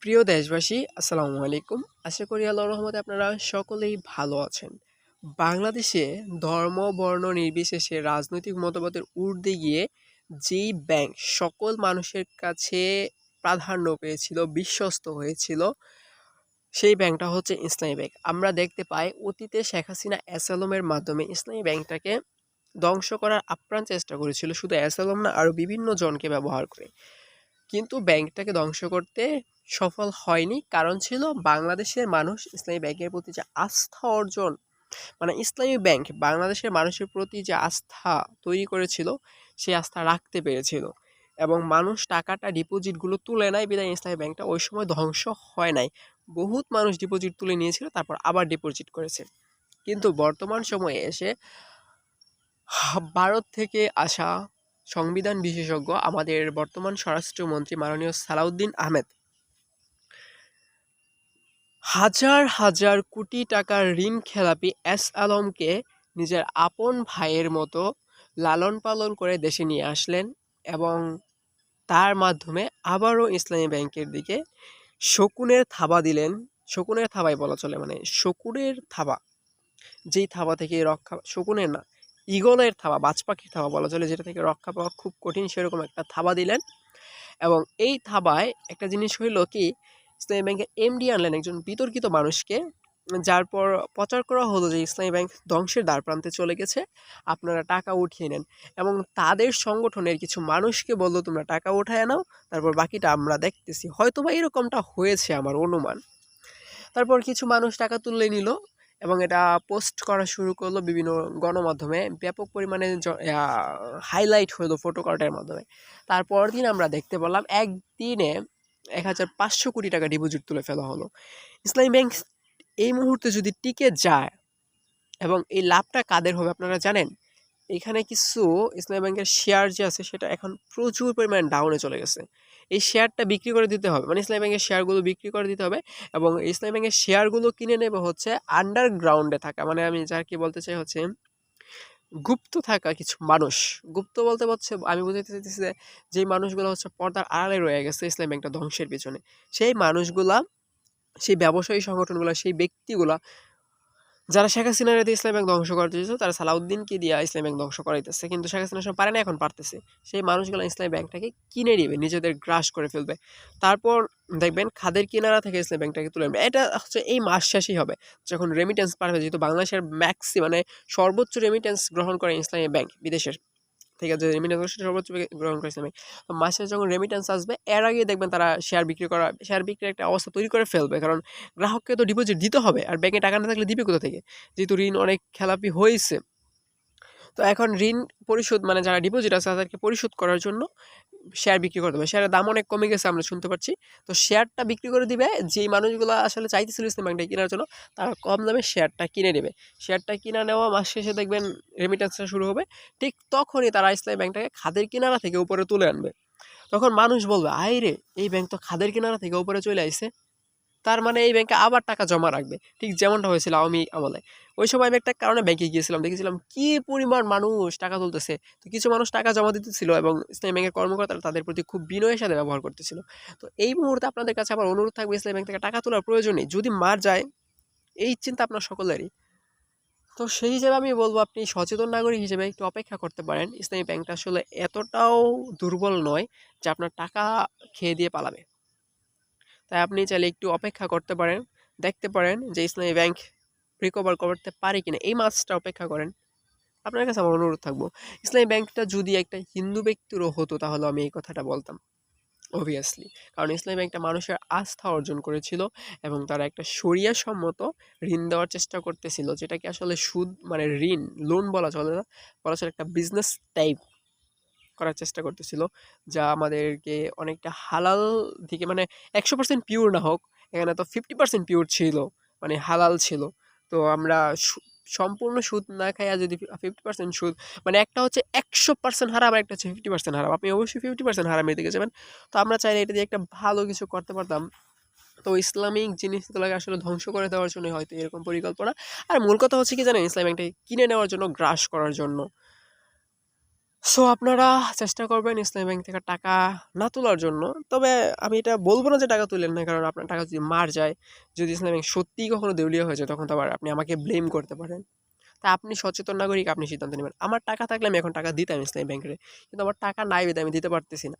প্রিয় দেশবাসী, আসসালামু আলাইকুম। আশা করি আল্লাহর রহমতে আপনারা সকলেই ভালো আছেন। বাংলাদেশে ধর্ম, বর্ণ নির্বিশেষে রাজনৈতিক মতবাদের ঊর্ধ্বে গিয়ে যেই ব্যাংক সকল মানুষের কাছে প্রাধান্য পেয়েছিল, বিশ্বস্ত হয়েছিল, সেই ব্যাংকটা হচ্ছে ইসলামী ব্যাংক। আমরা দেখতে পাই অতীতে শেখ হাসিনা এসএলএমের মাধ্যমে ইসলামী ব্যাংকটাকে ধ্বংস করার আপ্রাণ চেষ্টা করেছিল, শুধু এসএলএম না আরও বিভিন্ন জনকে ব্যবহার করে। কিন্তু ব্যাংকটাকে ধ্বংস করতে সফল হয়নি। কারণ ছিল বাংলাদেশের মানুষ ইসলামী ব্যাংকের প্রতি যে আস্থা অর্জন, মানে ইসলামী ব্যাংক বাংলাদেশের মানুষের প্রতি যে আস্থা তৈরি করেছিল, সেই আস্থা রাখতে পেরেছিল এবং মানুষ টাকাটা ডিপোজিটগুলো তুলে নেয় বিধায় ইসলামী ব্যাংকটা ওই সময় ধ্বংস হয় নাই। বহুত মানুষ ডিপোজিট তুলে নিয়েছিল, তারপর আবার ডিপোজিট করেছে। কিন্তু বর্তমান সময়ে এসে ভারত থেকে আসা সংবিধান বিশেষজ্ঞ আমাদের বর্তমান স্বরাষ্ট্রমন্ত্রী মাননীয় সালাউদ্দিন আহমেদ হাজার হাজার কোটি টাকার ঋণ খেলাপি এস আলমকে নিজের আপন ভাইয়ের মতো লালন পালন করে দেশে নিয়ে আসলেন এবং তার মাধ্যমে আবারও ইসলামী ব্যাংকের দিকে শকুনের থাবা দিলেন। শকুনের থাবাই বলা চলে, মানে শকুনের থাবা, যেই থাবা থেকে রক্ষা, শকুনের না, ঈগলের থাবা, বাজ পাখির থাবা বলা চলে, যেটা থেকে রক্ষা পাওয়া খুব কঠিন, সেরকম একটা থাবা দিলেন। এবং এই থাবায় একটা জিনিস হইল কি, ইসলামী ব্যাংকের এমডি আনলেন একজন বিতর্কিত মানুষকে, যার পর প্রচার করা হলো যে ইসলামী ব্যাংক ধ্বংসের দ্বার প্রান্তে চলে গেছে, আপনারা টাকা উঠিয়ে নেন। এবং তাদের সংগঠনের কিছু মানুষকে বললো তোমরা টাকা উঠায় নাও, তারপর বাকিটা আমরা দেখতেছি। হয়তো বা এরকমটা হয়েছে আমার অনুমান। তারপর কিছু মানুষ টাকা তুলে নিল এবং এটা পোস্ট করা শুরু করলো বিভিন্ন গণমাধ্যমে, ব্যাপক পরিমাণে হাইলাইট হলো ফটো কার্ডের মাধ্যমে। তারপর দিন আমরা দেখতে পেলাম একদিনে 1500 কোটি টাকা ডিপোজিট তুলে ফেলা হলো। ইসলামী ব্যাংক এই মুহূর্তে যদি টিকে যায়, এবং এই লাভটা কাদের হবে আপনারা জানেন? এখানে কিছু ইসলামী ব্যাংকের শেয়ার যে আছে সেটা এখন প্রচুর পরিমাণে ডাউনে চলে গেছে। এই শেয়ারটা বিক্রি করে দিতে হবে, মানে ইসলামী ব্যাংকের শেয়ারগুলো বিক্রি করে দিতে হবে এবং ইসলামী ব্যাংকের শেয়ারগুলো কিনে নেবে হচ্ছে আন্ডারগ্রাউন্ডে থাকা, মানে আমি যার কি বলতে চাই হচ্ছে গুপ্ত থাকা কিছু মানুষ। গুপ্ত বলতে হচ্ছে আমি বুঝাতে চাইতেছি যে যেই মানুষগুলো হচ্ছে পর্দার আড়ালে রয়ে গেছে ইসলামী ব্যাংকটা ধ্বংসের পিছনে, সেই মানুষগুলা, সেই ব্যবসায়ী সংগঠনগুলা, সেই ব্যক্তিগুলা যারা শেখ হাসিনার দিয়ে ইসলাম ব্যাংক ধ্বংস করতে চেয়েছিল, তারা সালাউদ্দিনকে দিয়ে ইসলাম ব্যাংক ধ্বংস করাইতেছে। কিন্তু শেখ হাসিনা সব পারে না, এখন পারতেছে। সেই মানুষগুলো ইসলামী ব্যাংকটাকে কিনে নিবে, নিজেদের গ্রাস করে ফেলবে। তারপর দেখবেন খাদের কিনারা থেকে ইসলামী ব্যাংকটাকে তুলে নেবে। এটা হচ্ছে এই মাস শেষই হবে, যখন রেমিটেন্স পারবে, যেহেতু বাংলাদেশের মানে সর্বোচ্চ রেমিটেন্স গ্রহণ করে ইসলামী ব্যাংক বিদেশের থেকে, যে রেমিটেন্স সেটা সর্বোচ্চ গ্রহণ করে ইসলামী। তো মাসে যখন রেমিটেন্স আসবে, এর আগে দেখবেন তারা শেয়ার বিক্রির একটা অবস্থা তৈরি করে ফেলবে। কারণ গ্রাহককে তো ডিপোজিট দিতে হবে, আর ব্যাংকে টাকা না থাকলে দিবে কোথা থেকে, যেহেতু ঋণ অনেক খেলাপি হয়েছে। তো এখন ঋণ পরিশোধ, মানে যারা ডিপোজিট আছে তাদেরকে পরিশোধ করার জন্য শেয়ার বিক্রি করতে হবে। শেয়ারের দাম অনেক কমে গেছে আমরা শুনতে পাচ্ছি। তো শেয়ারটা বিক্রি করে দিবে, যেই মানুষগুলো আসলে চাইতেছিল ইসলাম ব্যাংকটা কেনার জন্য, তারা কম দামে শেয়ারটা কিনে নেবে। শেয়ারটা কিনা নেওয়া মাস শেষে দেখবেন রেমিটেন্সটা শুরু হবে। ঠিক তখনই তারা ইসলামী ব্যাংকটাকে খাদের কিনারা থেকে উপরে তুলে আনবে। তখন মানুষ বলবে, আয় রে, এই ব্যাংক তো খাদের কিনারা থেকে উপরে চলে আইছে, তার মানে এই ব্যাংকে আবার টাকা জমা রাখবে। ঠিক যেমনটা হয়েছিল আওয়ামী আমলে। ওই সময় আমি একটা কারণে ব্যাংকে গিয়েছিলাম, দেখেছিলাম কি পরিমাণ মানুষ টাকা তুলতেছে। তো কিছু মানুষ টাকা জমা দিতেছিল এবং ইসলামী ব্যাংকের কর্মকর্তারা তাদের প্রতি খুব বিনয়ের সাথে ব্যবহার করতেছিল। তো এই মুহূর্তে আপনাদের কাছে আবার অনুরোধ থাকবে, ইসলামী ব্যাংক থেকে টাকা তোলার প্রয়োজন নেই, যদি মার যায়। এই চিন্তা আপনার সকলেরই। তো সেই হিসেবে আমি বলবো, আপনি সচেতন নাগরিক হিসেবে একটু অপেক্ষা করতে পারেন। ইসলামী ব্যাংকটা আসলে এতটাও দুর্বল নয় যে আপনার টাকা খেয়ে দিয়ে পালাবে। তাই আপনি চাইলে একটু অপেক্ষা করতে পারেন, দেখতে পারেন যে ইসলামী ব্যাংক রিকভার করতে পারে কিনা, এই মাসটা অপেক্ষা করেন। আপনার কাছে আমার অনুরোধ থাকবো, ইসলামী ব্যাংকটা যদি একটা হিন্দু ব্যক্তিরও হতো তাহলে আমি এই কথাটা বলতাম অবভিয়াসলি। কারণ ইসলামী ব্যাংকটা মানুষের আস্থা অর্জন করেছিল এবং তারা একটা শরিয়া সম্মত ঋণ দেওয়ার চেষ্টা করতেছিল, যেটাকে আসলে সুদ, মানে ঋণ, লোন বলা চলে না, বলা চলে একটা বিজনেস টাইপ করার চেষ্টা করতেছিল, যা আমাদেরকে অনেকটা হালাল দিকে, মানে 100% পিওর না হোক, এখানে তো 50% পিওর ছিল, মানে হালাল ছিল। তো আমরা সম্পূর্ণ সুদ না খাইয়া যদি 50% সুদ, মানে একটা হচ্ছে 100% হারাম, আর একটা হচ্ছে 50% হারাম, আপনি অবশ্যই 50% হারামের দিকে যাবেন। তো আমরা চাইলে এটা দিয়ে একটা ভালো কিছু করতে পারতাম। তো ইসলামিক জিনিসগুলোকে আসলে ধ্বংস করে দেওয়ার জন্য হয়তো এরকম পরিকল্পনা। আর মূল কথা হচ্ছে কি জানেন, ইসলামিকটাকে কিনে নেওয়ার জন্য, গ্রাস করার জন্য। সো আপনারা চেষ্টা করবেন ইসলামী ব্যাংক থেকে টাকা না তোলার জন্য। তবে আমি এটা বলব না যে টাকা তুলেন না। কারণ আপনার টাকা যদি মার যায়, যদি ইসলামী ব্যাংক সত্যিই কখনো দেউলিয়া হয়ে যায় তখন তো আবার আপনি আমাকে ব্লেম করতে পারেন। তা আপনি সচেতন নাগরিক, আপনি সিদ্ধান্ত নিবেন। আমার টাকা থাকলে আমি এখন টাকা দিতাম ইসলামী ব্যাংকে। কিন্তু আমার টাকা নাই বিধায় আমি দিতে পারতেছি না।